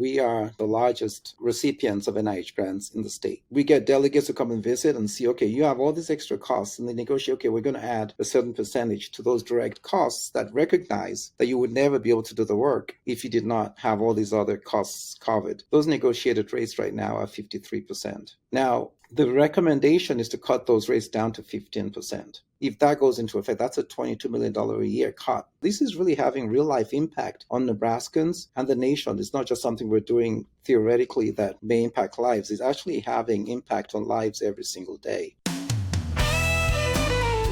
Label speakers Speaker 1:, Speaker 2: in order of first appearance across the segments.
Speaker 1: We are the largest recipients of NIH grants in the state. We get delegates to come and visit and see, okay, you have all these extra costs, and they negotiate, okay, we're going to add a certain percentage to those direct costs that recognize that you would never be able to do the work if you did not have all these other costs covered. Those negotiated rates right now are 53%. Now, the recommendation is to cut those rates down to 15%. If that goes into effect, that's a $22 million a year cut. This is really having real life impact on Nebraskans and the nation. It's not just something we're doing theoretically that may impact lives. It's actually having impact on lives every single day.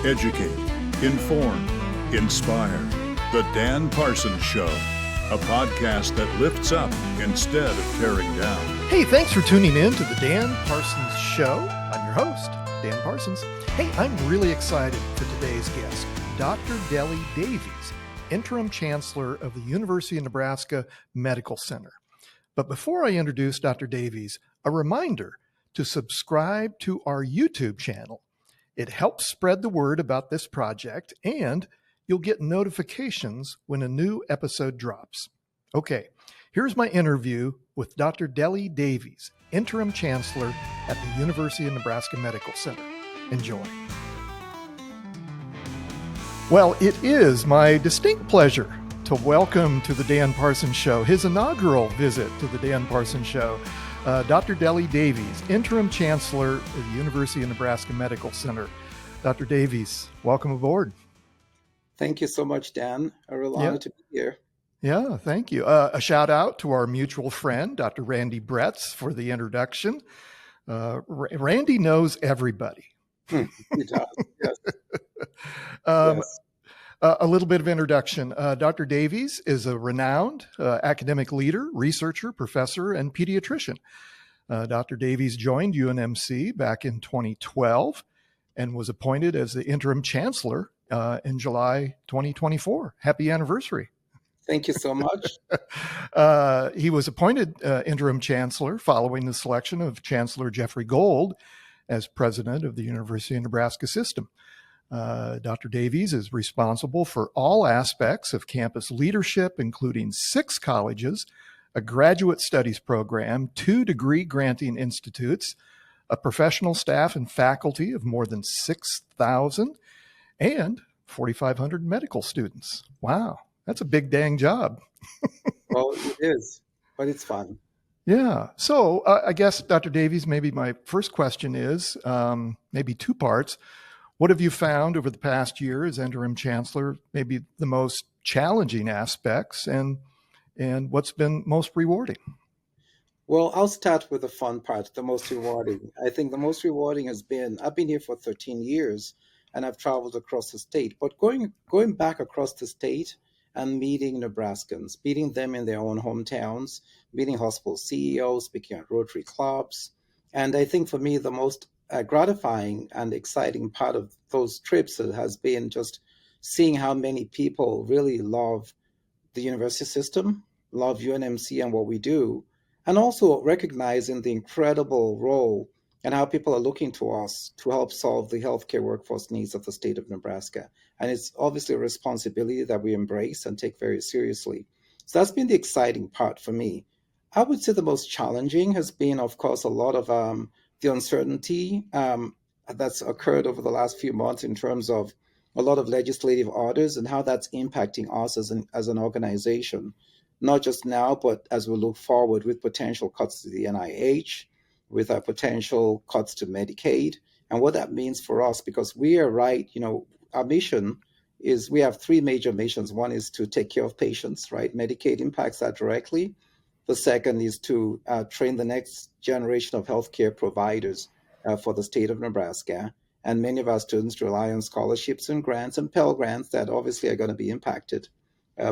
Speaker 2: Educate, inform, inspire. The Dan Parsons Show, a podcast that lifts up instead of tearing down.
Speaker 3: Hey, thanks for tuning in to the Dan Parsons Show. I'm your host, Dan Parsons. Hey, I'm really excited for today's guest, Dr. Dele Davies, Interim Chancellor of the University of Nebraska Medical Center. But before I introduce Dr. Davies, a reminder to subscribe to our YouTube channel. It helps spread the word about this project, and you'll get notifications when a new episode drops. Okay, here's my interview with Dr. Dele Davies, Interim Chancellor at the University of Nebraska Medical Center. Enjoy. Well, it is my distinct pleasure to welcome to the Dan Parsons Show, his inaugural visit to the Dan Parsons Show, Dr. Dele Davies, Interim Chancellor of the University of Nebraska Medical Center. Dr. Davies, welcome aboard.
Speaker 1: Thank you so much, Dan. A real honor to be here.
Speaker 3: Yeah, thank you. A shout out to our mutual friend, Dr. Randy Bretz, for the introduction. Randy knows everybody.
Speaker 1: He does, yes.
Speaker 3: Yes. A little bit of introduction. Dr. Davies is a renowned academic leader, researcher, professor, and pediatrician. Dr. Davies joined UNMC back in 2012 and was appointed as the interim chancellor in July 2024. Happy anniversary.
Speaker 1: Thank you so much.
Speaker 3: He was appointed interim chancellor following the selection of Chancellor Jeffrey Gold as president of the University of Nebraska system. Dr. Davies is responsible for all aspects of campus leadership, including 6 colleges, a graduate studies program, 2 degree granting institutes, a professional staff and faculty of more than 6,000, and 4,500 medical students. Wow, that's a big dang job.
Speaker 1: Well, it is, but it's fun.
Speaker 3: Yeah. So I guess, Dr. Davies, maybe my first question is maybe 2 parts. What have you found over the past year as interim chancellor, maybe the most challenging aspects, and what's been most rewarding?
Speaker 1: Well, I'll start with the fun part, the most rewarding. I think the most rewarding has been, I've been here for 13 years and I've traveled across the state, but going back across the state and meeting Nebraskans, meeting them in their own hometowns, meeting hospital CEOs, speaking at Rotary clubs. And I think for me, the most gratifying and exciting part of those trips has been just seeing how many people really love the university system, love UNMC and what we do, and also recognizing the incredible role and how people are looking to us to help solve the healthcare workforce needs of the state of Nebraska. And it's obviously a responsibility that we embrace and take very seriously. So that's been the exciting part for me. I would say the most challenging has been, of course, a lot of the uncertainty that's occurred over the last few months in terms of a lot of legislative orders and how that's impacting us as an organization, not just now, but as we look forward with potential cuts to the NIH, with potential cuts to Medicaid, and what that means for us, because we are right, our mission is, we have 3 major missions. One is to take care of patients, right? Medicaid impacts that directly. The second is to train the next generation of healthcare providers for the state of Nebraska. And many of our students rely on scholarships and grants and Pell Grants that obviously are going to be impacted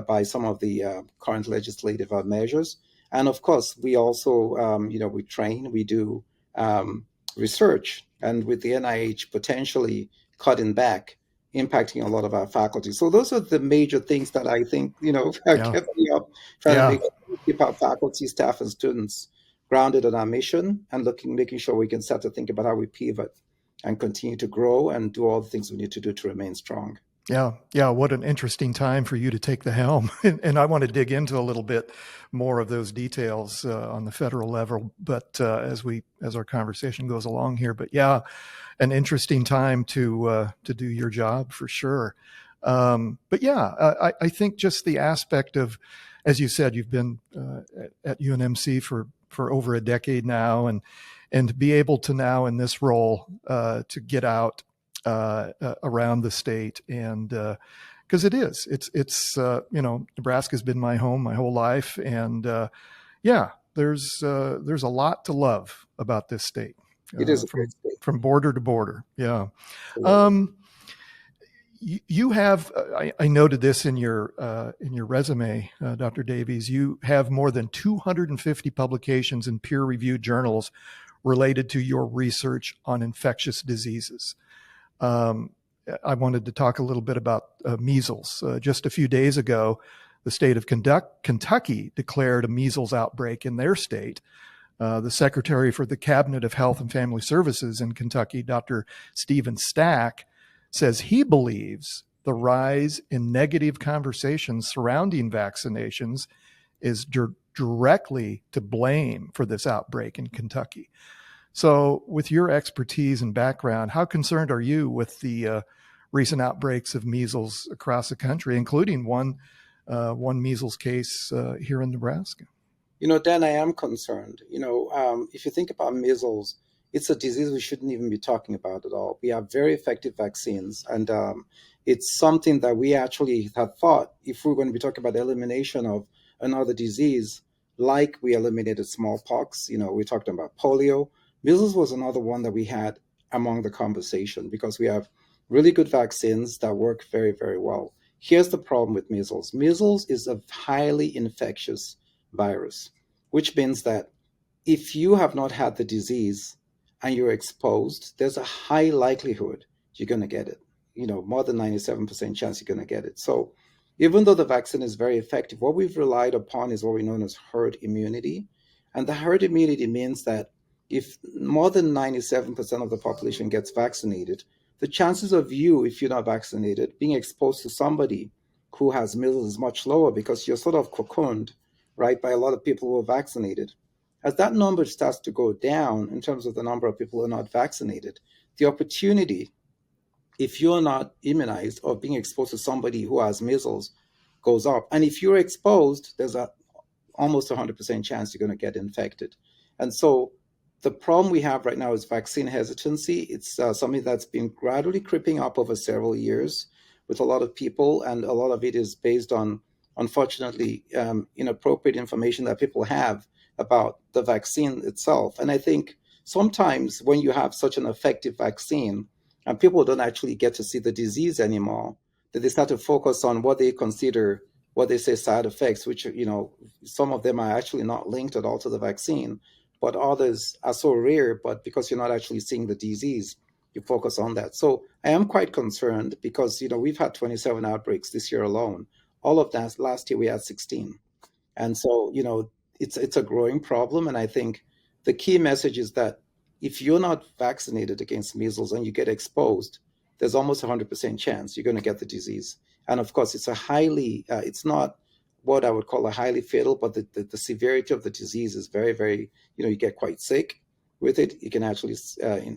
Speaker 1: by some of the current legislative measures. And of course, we also, we train, we do research, and with the NIH potentially cutting back, impacting a lot of our faculty. So those are the major things that I think, kept me up, trying to keep our faculty, staff, and students grounded on our mission and making sure we can start to think about how we pivot and continue to grow and do all the things we need to do to remain strong.
Speaker 3: Yeah. What an interesting time for you to take the helm. And I want to dig into a little bit more of those details on the federal level, but as our conversation goes along here. But yeah, an interesting time to do your job for sure. But yeah, I think just the aspect of, as you said, you've been at UNMC for over a decade now, and to be able to now in this role to get out around the state, and because it's Nebraska's been my home my whole life, and yeah, there's a lot to love about this state
Speaker 1: It is a great
Speaker 3: from
Speaker 1: state.
Speaker 3: border to border. Yeah.
Speaker 1: Absolutely.
Speaker 3: Um, you have, I noted this in your resume, Dr. Davies. You have more than 250 publications in peer-reviewed journals related to your research on infectious diseases. Um, I wanted to talk a little bit about measles. Just a few days ago, the state of Kentucky declared a measles outbreak in their state. The Secretary for the Cabinet of Health and Family Services in Kentucky, Dr. Stephen Stack, says he believes the rise in negative conversations surrounding vaccinations is directly to blame for this outbreak in Kentucky. So, with your expertise and background, how concerned are you with the recent outbreaks of measles across the country, including one measles case here in Nebraska?
Speaker 1: Dan, I am concerned. If you think about measles, it's a disease we shouldn't even be talking about at all. We have very effective vaccines, and it's something that we actually have thought if we're going to be talking about the elimination of another disease, like we eliminated smallpox, we're talking about polio. Measles was another one that we had among the conversation because we have really good vaccines that work very, very well. Here's the problem with measles. Measles is a highly infectious virus, which means that if you have not had the disease and you're exposed, there's a high likelihood you're going to get it. More than 97% chance you're going to get it. So even though the vaccine is very effective, what we've relied upon is what we know as herd immunity. And the herd immunity means that if more than 97% of the population gets vaccinated, the chances of you, if you're not vaccinated, being exposed to somebody who has measles is much lower because you're sort of cocooned, right, by a lot of people who are vaccinated. As that number starts to go down in terms of the number of people who are not vaccinated, the opportunity, if you're not immunized or being exposed to somebody who has measles, goes up. And if you're exposed, there's a almost 100% chance you're going to get infected. And so the problem we have right now is vaccine hesitancy. It's something that's been gradually creeping up over several years with a lot of people, and a lot of it is based on, unfortunately, inappropriate information that people have about the vaccine itself. And I think sometimes when you have such an effective vaccine and people don't actually get to see the disease anymore, that they start to focus on what they consider, what they say side effects, which, some of them are actually not linked at all to the vaccine, but others are so rare, but because you're not actually seeing the disease, you focus on that. So I am quite concerned because, we've had 27 outbreaks this year alone. All of that last year we had 16. And so, it's a growing problem. And I think the key message is that if you're not vaccinated against measles and you get exposed, there's almost 100% chance you're going to get the disease. And of course, it's not what I would call a highly fatal, but the severity of the disease is very, very, you get quite sick with it. It can actually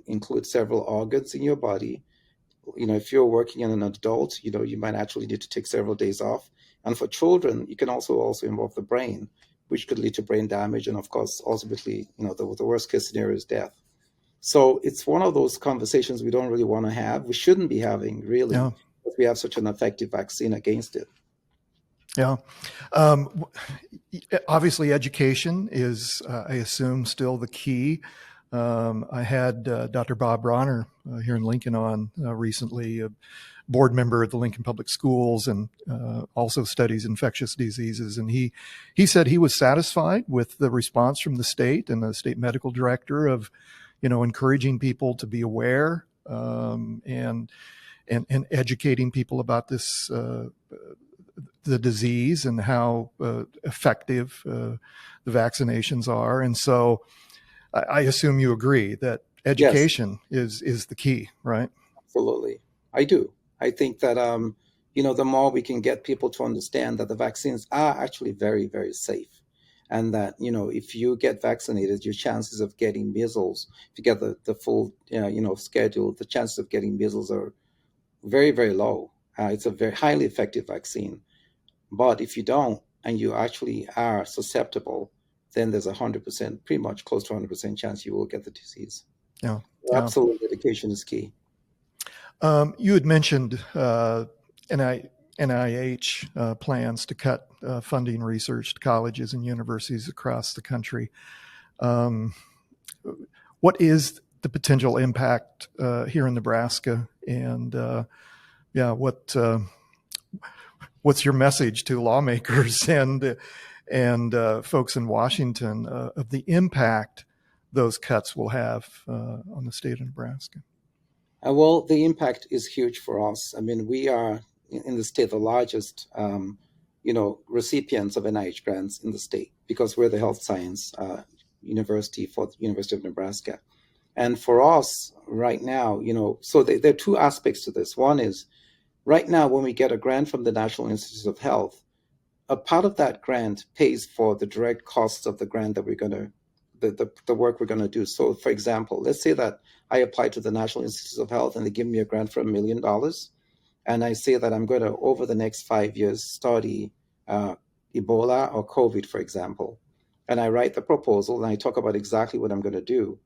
Speaker 1: include several organs in your body. If you're working in an adult, you might actually need to take several days off. And for children, you can also involve the brain, which could lead to brain damage. And of course, ultimately, the worst case scenario is death. So it's one of those conversations we don't really want to have. We shouldn't be having, really,
Speaker 3: Yeah.
Speaker 1: because we have such an effective vaccine against it.
Speaker 3: Yeah. Obviously, education is, I assume, still the key. I had Dr. Bob Bronner here in Lincoln on recently, a board member at the Lincoln Public Schools, and also studies infectious diseases. And he said he was satisfied with the response from the state and the state medical director of, encouraging people to be aware and educating people about this. The disease and how effective the vaccinations are. And so I assume you agree that
Speaker 1: Yes,
Speaker 3: education is the key, right?
Speaker 1: absolutely. I do. I think that the more we can get people to understand that the vaccines are actually very, very safe, and that if you get vaccinated, your chances of getting measles, if you get the full schedule, the chances of getting measles are very, very low. It's a very highly effective vaccine. But if you don't, and you actually are susceptible, then there's 100%, pretty much close to 100% chance you will get the disease.
Speaker 3: Yeah. Yeah.
Speaker 1: Absolutely, education is key.
Speaker 3: You had mentioned NIH plans to cut funding research to colleges and universities across the country. Um, what is the potential impact here in Nebraska? And what's your message to lawmakers and folks in Washington of the impact those cuts will have on the state of Nebraska?
Speaker 1: Well, the impact is huge for us. I mean, we are in the state the largest, recipients of NIH grants in the state because we're the health science university for the University of Nebraska. And for us right now, so there are two aspects to this. One is right now, when we get a grant from the National Institutes of Health, a part of that grant pays for the direct costs of the grant that we're going to, the work we're going to do. So, for example, let's say that I apply to the National Institutes of Health and they give me a grant for $1 million. And I say that I'm going to, over the next 5 years, study Ebola or COVID, for example. And I write the proposal and I talk about exactly what I'm going to do.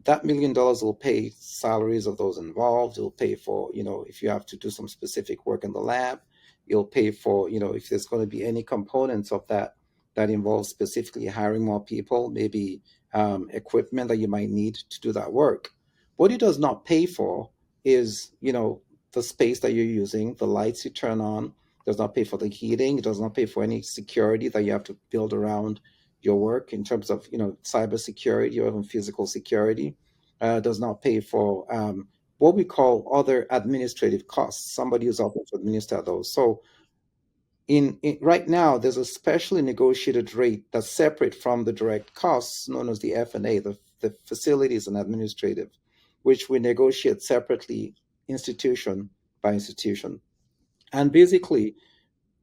Speaker 1: That $1 million will pay salaries of those involved. It'll pay for, if you have to do some specific work in the lab, you'll pay for, if there's going to be any components of that involves specifically hiring more people, maybe equipment that you might need to do that work. What it does not pay for is, the space that you're using, the lights you turn on. It does not pay for the heating. It does not pay for any security that you have to build around your work in terms of, cyber security or even physical security. Does not pay for what we call other administrative costs. Somebody who's helping to administer those. So in right now, there's a specially negotiated rate that's separate from the direct costs known as the F&A, the facilities and administrative, which we negotiate separately institution by institution. And basically,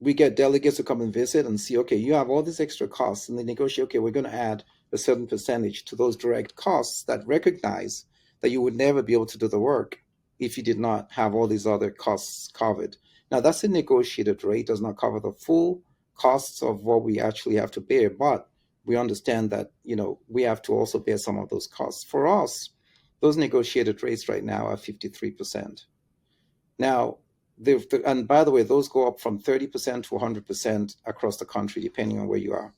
Speaker 1: we get delegates to come and visit and see, okay, you have all these extra costs, and they negotiate, okay, we're going to add a certain percentage to those direct costs that recognize that you would never be able to do the work if you did not have all these other costs covered. Now, that's a negotiated rate, does not cover the full costs of what we actually have to bear, but we understand that, we have to also bear some of those costs. For us, those negotiated rates right now are 53%. Now, and by the way, those go up from 30% to 100% across the country, depending on where you are.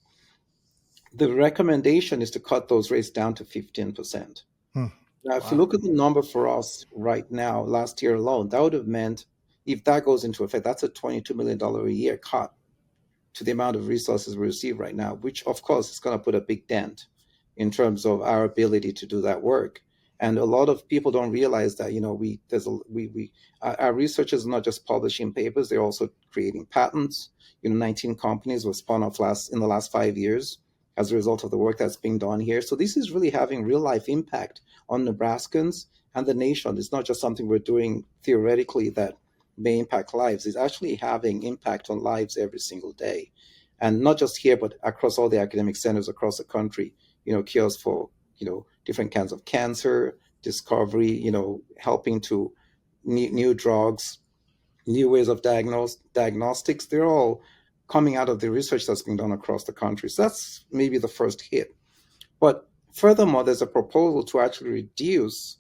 Speaker 1: The recommendation is to cut those rates down to 15%. Now, if you look at the number for us right now, last year alone, that would have meant, if that goes into effect, that's a $22 million a year cut to the amount of resources we receive right now, which of course is going to put a big dent in terms of our ability to do that work. And a lot of people don't realize that, our researchers are not just publishing papers, they're also creating patents. 19 companies were spun off in the last 5 years as a result of the work that's being done here. So this is really having real life impact on Nebraskans and the nation. It's not just something we're doing theoretically that may impact lives. It's actually having impact on lives every single day. And not just here, but across all the academic centers across the country, cures for, different kinds of cancer, discovery, helping to new drugs, new ways of diagnostics. They're all coming out of the research that's being done across the country. So that's maybe the first hit. But furthermore, there's a proposal to actually reduce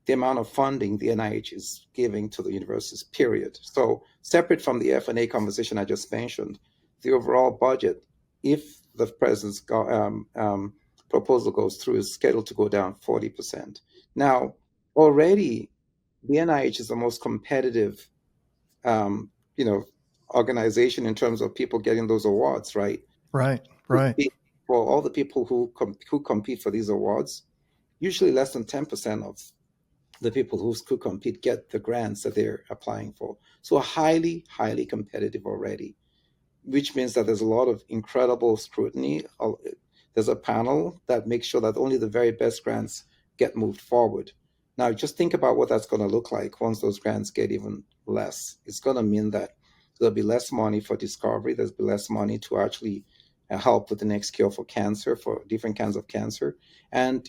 Speaker 1: the amount of funding the NIH is giving to the universities, period. So separate from the F&A conversation I just mentioned, the overall budget, if the president's proposal goes through, is scheduled to go down 40%. Now, already the NIH is the most competitive, organization in terms of people getting those awards, right?
Speaker 3: Right.
Speaker 1: For all the people who compete for these awards, usually less than 10% of the people who could compete get the grants that they're applying for. So highly, highly competitive already, which means that there's a lot of incredible scrutiny. There's a panel that makes sure that only the very best grants get moved forward. Now, just think about what that's going to look like once those grants get even less. It's going to mean that there'll be less money for discovery. There'll be less money to actually help with the next cure for cancer, for different kinds of cancer. And,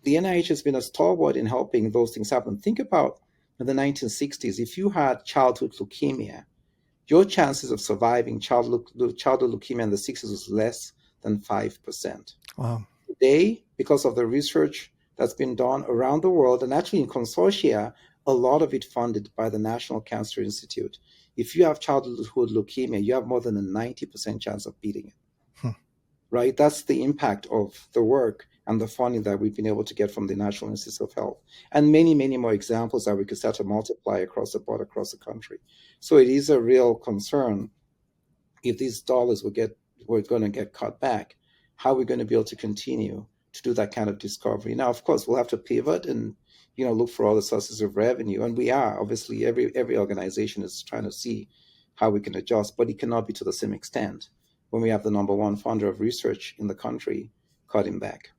Speaker 1: the NIH has been a stalwart in helping those things happen. Think about in the 1960s, if you had childhood leukemia, your chances of surviving childhood leukemia in the 60s was less than 5%.
Speaker 3: Wow.
Speaker 1: Today, because of the research that's been done around the world, and actually in consortia, a lot of it funded by the National Cancer Institute, if you have childhood leukemia, you have more than a 90% chance of beating it. Right? That's the impact of the work and the funding that we've been able to get from the National Institutes of Health, and many, many more examples that we could start to multiply across the board, across the country. So it is a real concern if these dollars were going to get cut back. How are we going to be able to continue to do that kind of discovery? Now, of course, we'll have to pivot and look for other sources of revenue, and we are obviously every organization is trying to see how we can adjust, but it cannot be to the same extent when we have the number one funder of research in the country cutting back.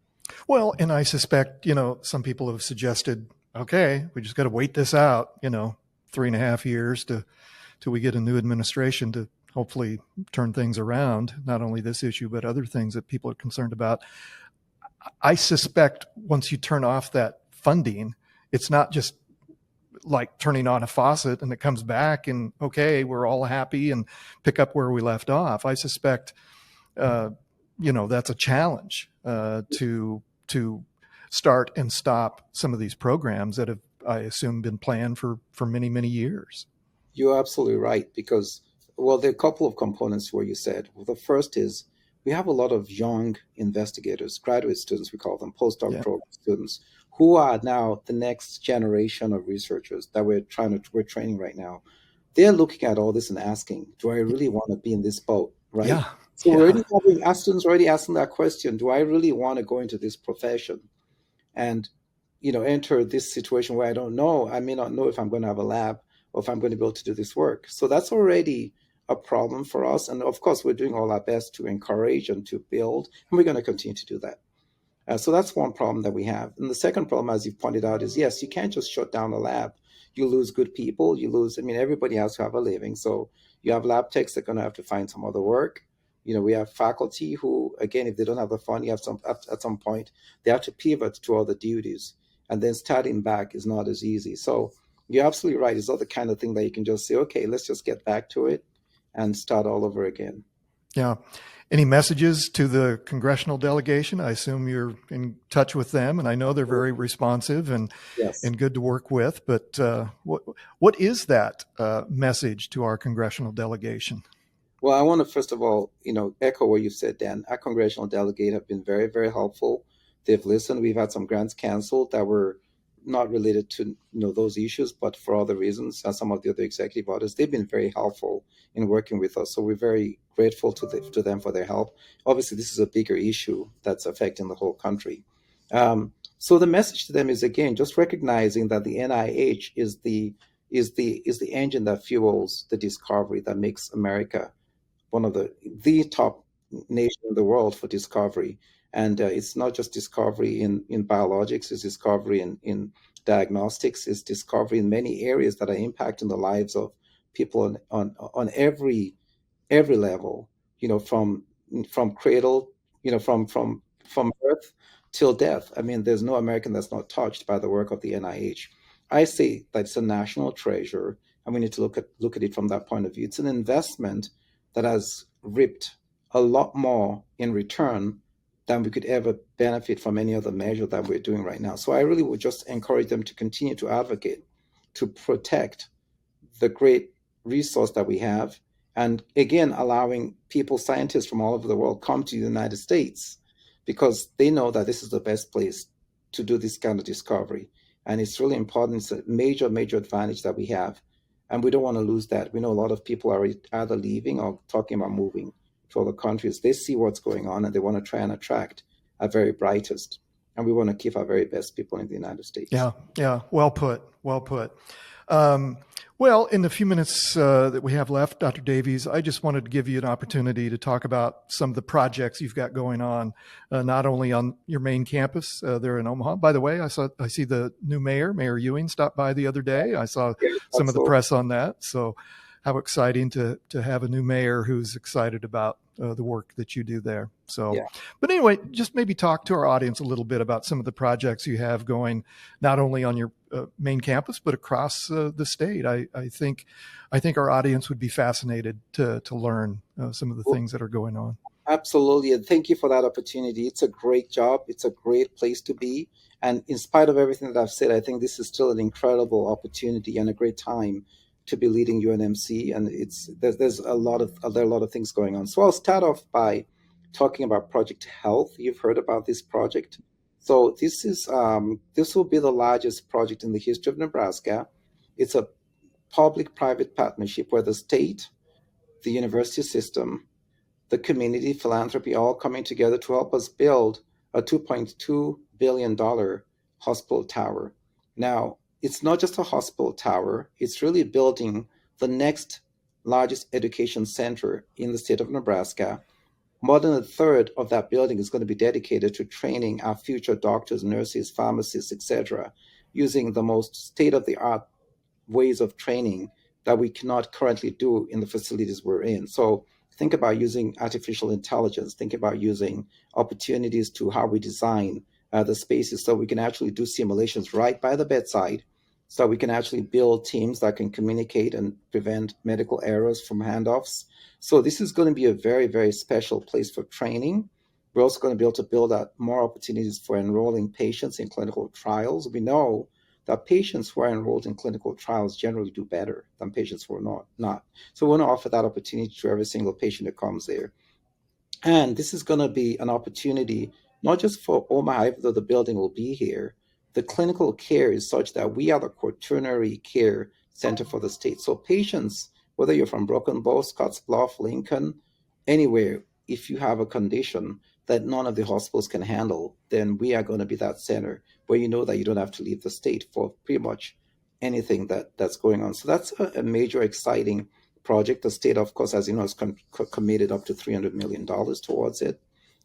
Speaker 3: Well, and I suspect, some people have suggested, okay, we just got to wait this out, 3.5 years till we get a new administration to hopefully turn things around, not only this issue, but other things that people are concerned about. I suspect once you turn off that funding, it's not just like turning on a faucet and it comes back and, okay, we're all happy and pick up where we left off. I suspect, that's a challenge to start and stop some of these programs that have, I assume, been planned for many, many years.
Speaker 1: You're absolutely right, because, well, there are a couple of components where you said. Well, the first is we have a lot of young investigators, graduate students, we call them, postdoc program students, who are now the next generation of researchers that we're training right now. They're looking at all this and asking, do I really want to be in this boat, right?
Speaker 3: Yeah.
Speaker 1: So we're already having our students already asking that question, do I really want to go into this profession and, enter this situation where I don't know, I may not know if I'm going to have a lab or if I'm going to be able to do this work. So that's already a problem for us. And of course, we're doing all our best to encourage and to build, and we're going to continue to do that. So that's one problem that we have. And the second problem, as you pointed out, is yes, you can't just shut down a lab. You lose good people. Everybody has to have a living. So you have lab techs that are going to have to find some other work. We have faculty who, again, if they don't have the fund, at some point, they have to pivot to other duties. And then starting back is not as easy. So you're absolutely right. It's not the kind of thing that you can just say, okay, let's just get back to it and start all over again.
Speaker 3: Yeah. Any messages to the congressional delegation? I assume you're in touch with them, and I know they're very responsive and good to work with. But what is that message to our congressional delegation?
Speaker 1: Well, I want to first of all, echo what you said, Dan. Our congressional delegate have been very, very helpful. They've listened. We've had some grants canceled that were not related to those issues, but for other reasons, as some of the other executive orders. They've been very helpful in working with us. So we're very grateful to them for their help. Obviously, this is a bigger issue that's affecting the whole country. So the message to them is, again, just recognizing that the NIH is the engine that fuels the discovery that makes America one of the top nation in the world for discovery. And it's not just discovery in biologics, it's discovery in diagnostics, it's discovery in many areas that are impacting the lives of people on every level, from cradle, from birth till death. I mean, there's no American that's not touched by the work of the NIH. I say that it's a national treasure, and we need to look at it from that point of view. It's an investment that has reaped a lot more in return than we could ever benefit from any other measure that we're doing right now. So I really would just encourage them to continue to advocate, to protect the great resource that we have, and again, allowing people, scientists from all over the world, come to the United States, because they know that this is the best place to do this kind of discovery. And it's really important. It's a major, major advantage that we have. And we don't want to lose that. We know a lot of people are either leaving or talking about moving to other countries. They see what's going on and they want to try and attract our very brightest. And we want to keep our very best people in the United States.
Speaker 3: Yeah. Well put. Um, well, in the few minutes that we have left, Dr. Davies, I just wanted to give you an opportunity to talk about some of the projects you've got going on, not only on your main campus there in Omaha. By the way, I see the new mayor, Mayor Ewing, stopped by the other day. I saw
Speaker 1: Yeah,
Speaker 3: some of the
Speaker 1: absolutely.
Speaker 3: press on that. So, how exciting to have a new mayor who's excited about the work that you do there. So,
Speaker 1: Yeah.
Speaker 3: but anyway, just maybe talk to our audience a little bit about some of the projects you have going, not only on your main campus but across the state. I think our audience would be fascinated to learn some of the
Speaker 1: Well,
Speaker 3: things that are going on.
Speaker 1: absolutely. And thank you for that opportunity. It's a great job. It's a great place to be. And in spite of everything that I've said, I think this is still an incredible opportunity and a great time to be leading UNMC. And there's there are a lot of things going on. So I'll start off by talking about Project Health. You've heard about this project. So this will be the largest project in the history of Nebraska. It's a public-private partnership where the state, the university system, the community, philanthropy, all coming together to help us build a $2.2 billion hospital tower. Now, it's not just a hospital tower, it's really building the next largest education center in the state of Nebraska. More than a third of that building is going to be dedicated to training our future doctors, nurses, pharmacists, etc., using the most state of the art ways of training that we cannot currently do in the facilities we're in. So think about using artificial intelligence, think about using opportunities to how we design the spaces so we can actually do simulations right by the bedside, so we can actually build teams that can communicate and prevent medical errors from handoffs. So this is going to be a very, very special place for training. We're also going to be able to build out more opportunities for enrolling patients in clinical trials. We know that patients who are enrolled in clinical trials generally do better than patients who are not. So we want to offer that opportunity to every single patient that comes there. And this is going to be an opportunity not just for Omaha, even though the building will be here. The clinical care is such that we are the quaternary care center for the state. So patients, whether you're from Broken Bow, Scottsbluff, Lincoln, anywhere, if you have a condition that none of the hospitals can handle, then we are going to be that center where you know that you don't have to leave the state for pretty much anything that's going on. So that's a major exciting project. The state, of course, as you know, has committed up to $300 million towards it.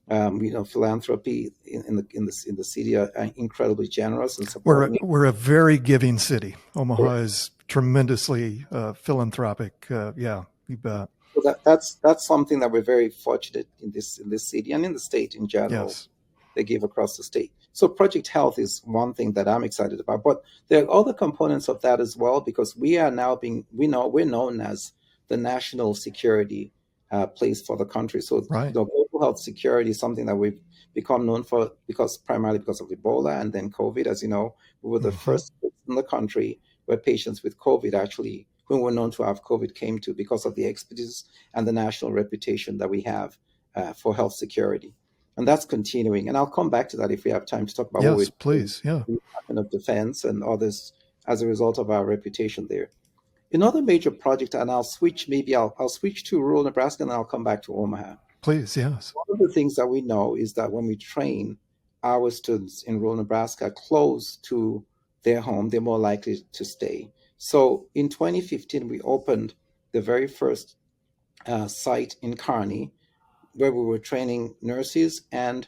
Speaker 1: Philanthropy in the city are incredibly generous and supporting it.
Speaker 3: We're a very giving city. Omaha is tremendously philanthropic. Yeah, you bet.
Speaker 1: So that's something that we're very fortunate in this city and in the state in general.
Speaker 3: Yes.
Speaker 1: They give across the state. So Project Health is one thing that I'm excited about, but there are other components of that as well, because we are now we're known as the national security place for the country. So
Speaker 3: Right.
Speaker 1: global health security is something that we've become known for primarily because of Ebola and then COVID. As you know, we were the
Speaker 3: Mm-hmm.
Speaker 1: first in the country where patients with COVID actually, who were known to have COVID, came to because of the expertise and the national reputation that we have for health security. And that's continuing. And I'll come back to that if we have time to talk about what
Speaker 3: Yes,
Speaker 1: we're doing
Speaker 3: please. Yeah.
Speaker 1: in the Department of Defense and others as a result of our reputation there. Another major project, and I'll switch to rural Nebraska and then I'll come back to Omaha.
Speaker 3: Please. Yes.
Speaker 1: One of the things that we know is that when we train our students in rural Nebraska close to their home, they're more likely to stay. So in 2015, we opened the very first site in Kearney where we were training nurses and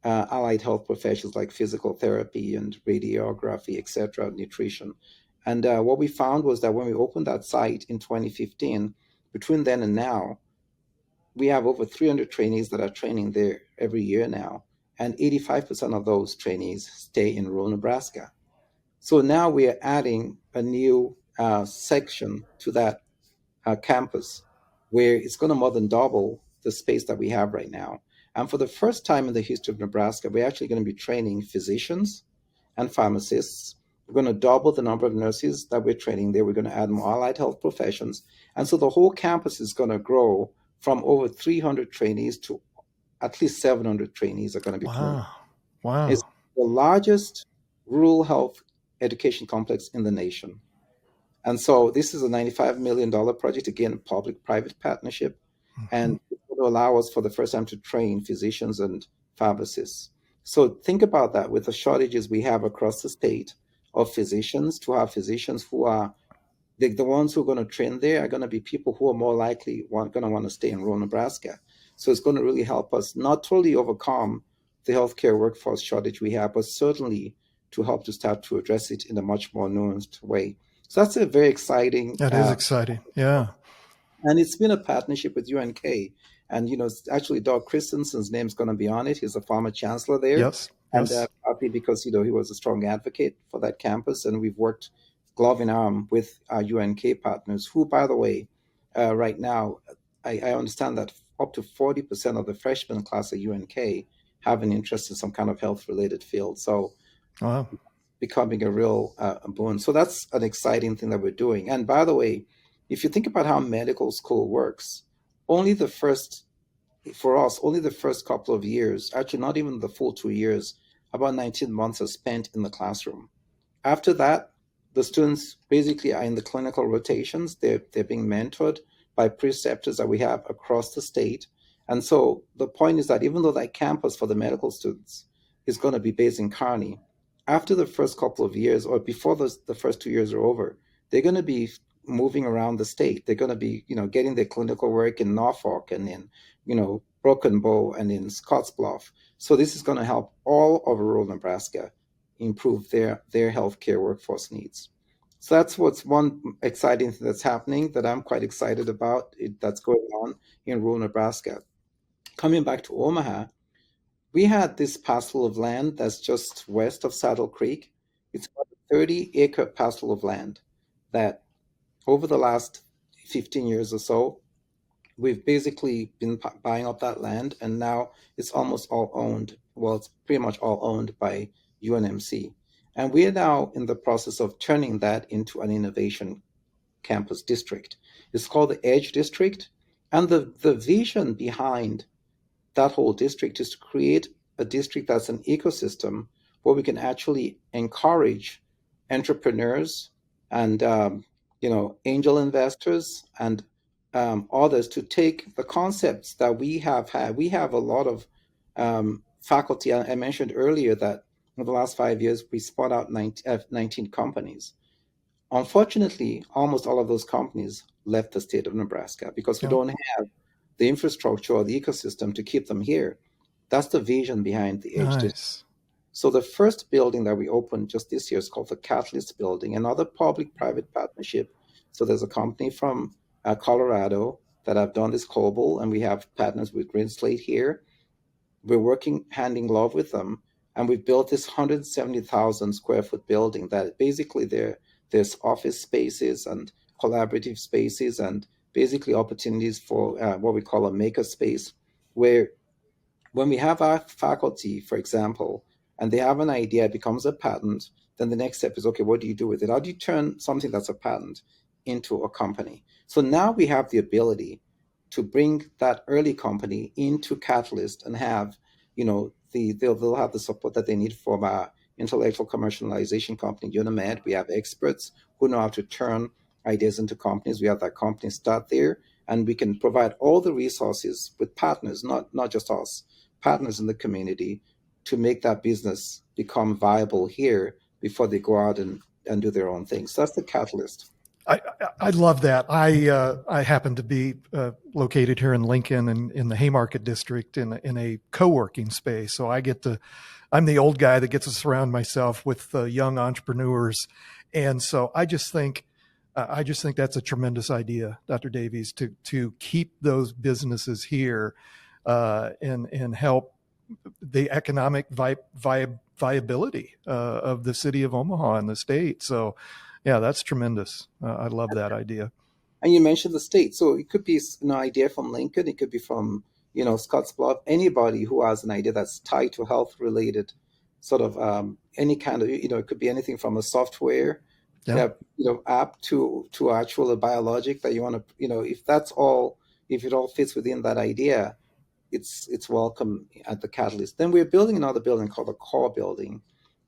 Speaker 1: allied health professionals like physical therapy and radiography, etc., nutrition. And what we found was that when we opened that site in 2015, between then and now, we have over 300 trainees that are training there every year now, and 85% of those trainees stay in rural Nebraska. So now we are adding a new section to that campus where it's going to more than double the space that we have right now. And for the first time in the history of Nebraska, we're actually going to be training physicians and pharmacists. We're going to double the number of nurses that we're training there. We're going to add more allied health professions. And so the whole campus is going to grow from over 300 trainees to at least 700 trainees are going to be trained.
Speaker 3: Wow. Wow.
Speaker 1: It's the largest rural health education complex in the nation. And so this is a $95 million project, again, public-private partnership, and it will allow us for the first time to train physicians and pharmacists. So think about that with the shortages we have across the state of physicians, to have physicians who are the ones who are going to train there are going to be people who are more likely going to want to stay in rural Nebraska. So it's going to really help us not totally overcome the healthcare workforce shortage we have, but certainly to help to start to address it in a much more nuanced way. So that's a very exciting
Speaker 3: That is exciting. Yeah.
Speaker 1: and it's been a partnership with UNK. And, actually, Doug Christensen's name's going to be on it. He's the former chancellor there.
Speaker 3: Yes.
Speaker 1: And
Speaker 3: Yes.
Speaker 1: partly because, he was a strong advocate for that campus. And we've worked glove in arm with our UNK partners, who, by the way, right now, I understand that up to 40% of the freshman class at UNK have an interest in some kind of health related field. So
Speaker 3: Wow.
Speaker 1: becoming a real boon. So that's an exciting thing that we're doing. And by the way, if you think about how medical school works, only the first, for us, only the first couple of years, actually not even the full 2 years, about 19 months are spent in the classroom. After that, the students basically are in the clinical rotations. They're being mentored by preceptors that we have across the state. And so the point is that even though that campus for the medical students is going to be based in Kearney, after the first couple of years or before the first 2 years are over, they're going to be moving around the state. They're going to be, getting their clinical work in Norfolk and in, Broken Bow and in Scottsbluff. So this is going to help all of rural Nebraska improve their healthcare workforce needs. So that's what's one exciting thing that's happening that I'm quite excited about that's going on in rural Nebraska. Coming back to Omaha, we had this parcel of land that's just west of Saddle Creek. It's about a 30-acre parcel of land that over the last 15 years or so, we've basically been buying up that land, and now it's almost all owned. Well, it's pretty much all owned by UNMC. And we are now in the process of turning that into an innovation campus district. It's called the Edge District. And the vision behind that whole district is to create a district that's an ecosystem where we can actually encourage entrepreneurs and angel investors and others to take the concepts that we have had. We have a lot of faculty. I mentioned earlier that in the last 5 years, we spun out 19 companies. Unfortunately, almost all of those companies left the state of Nebraska because we
Speaker 3: Yeah.
Speaker 1: don't have the infrastructure or the ecosystem to keep them here. That's the vision behind the Edge District.
Speaker 3: Nice.
Speaker 1: So the first building that we opened just this year is called the Catalyst Building, another public-private partnership. So there's a company from Colorado that have done this COBOL, and we have partners with Green Slate here. We're working hand in glove with them, and we've built this 170,000 square foot building that basically there's office spaces and collaborative spaces and basically opportunities for what we call a maker space, where when we have our faculty, for example, and they have an idea, it becomes a patent, then the next step is, okay, what do you do with it? How do you turn something that's a patent into a company? So now we have the ability to bring that early company into Catalyst and have, they'll have the support that they need from our intellectual commercialization company, UNMED. We have experts who know how to turn ideas into companies. We have that company start there, and we can provide all the resources with partners, not just us, partners in the community, to make that business become viable here before they go out and do their own things. So that's the catalyst.
Speaker 3: I love that. I happen to be located here in Lincoln and in the Haymarket district in a co-working space. So I'm the old guy that gets to surround myself with young entrepreneurs. And so I just think that's a tremendous idea, Dr. Davies, to keep those businesses here and help the economic viability of the city of Omaha and the state. So, yeah, that's tremendous. I love that idea.
Speaker 1: And you mentioned the state, so it could be an idea from Lincoln, it could be from Scottsbluff, anybody who has an idea that's tied to health related, sort of any kind of it could be anything from a software app to actual a biologic that you want to if it all fits within that idea, it's welcome at the Catalyst. Then we're building another building called the Core Building,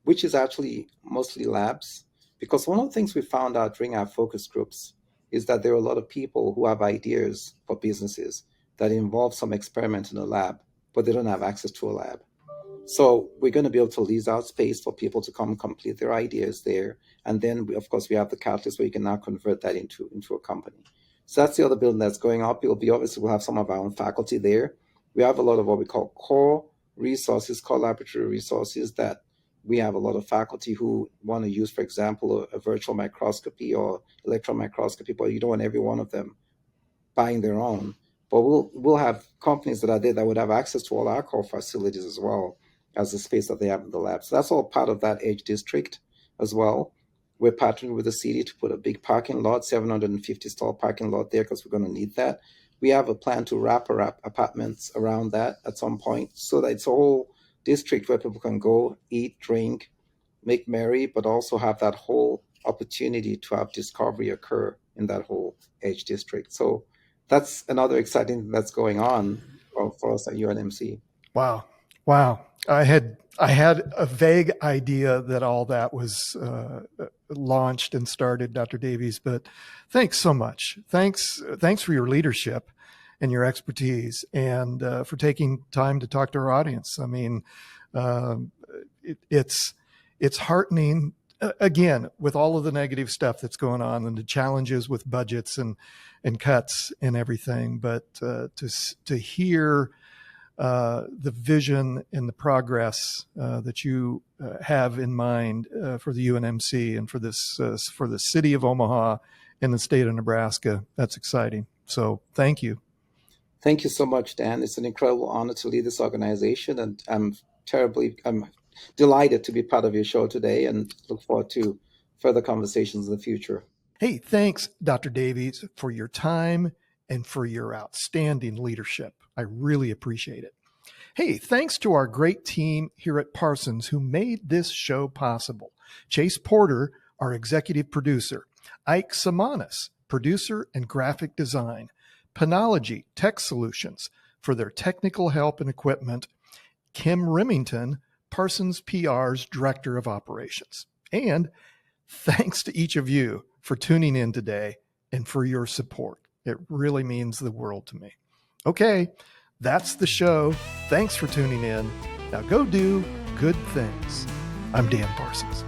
Speaker 1: which is actually mostly labs. Because one of the things we found out during our focus groups is that there are a lot of people who have ideas for businesses that involve some experiment in a lab, but they don't have access to a lab. So we're going to be able to lease out space for people to come complete their ideas there. And then, of course, we have the catalyst where you can now convert that into a company. So that's the other building that's going up. It'll be obviously we'll have some of our own faculty there. We have a lot of what we call core resources, core laboratory resources that we have a lot of faculty who want to use, for example, a virtual microscopy or electron microscopy, but you don't want every one of them buying their own. But we'll have companies that are there that would have access to all our core facilities as well as the space that they have in the lab. So that's all part of that edge district as well. We're partnering with the city to put a big parking lot, 750 stall parking lot there because we're going to need that. We have a plan to wrap apartments around that at some point so that it's a whole district where people can go, eat, drink, make merry, but also have that whole opportunity to have discovery occur in that whole edge district. So that's another exciting thing that's going on for us at UNMC.
Speaker 3: Wow. Wow. I had a vague idea that all that was launched and started, Dr. Davies, but thanks so much. Thanks for your leadership and your expertise and for taking time to talk to our audience. I mean, it's heartening, again, with all of the negative stuff that's going on and the challenges with budgets and cuts and everything, but to hear the vision and the progress that you have in mind for the UNMC and for the city of Omaha and the state of Nebraska. That's exciting. So thank you.
Speaker 1: Thank you so much, Dan. It's an incredible honor to lead this organization, and I'm delighted to be part of your show today and look forward to further conversations in the future.
Speaker 3: Hey, thanks, Dr. Davies, for your time and for your outstanding leadership. I really appreciate it. Hey, thanks to our great team here at Parsons who made this show possible. Chase Porter, our executive producer. Ike Samanis, producer and graphic design. Panology Tech Solutions for their technical help and equipment. Kim Remington, Parsons PR's Director of Operations. And thanks to each of you for tuning in today and for your support. It really means the world to me. Okay, that's the show. Thanks for tuning in. Now go do good things. I'm Dan Parsons.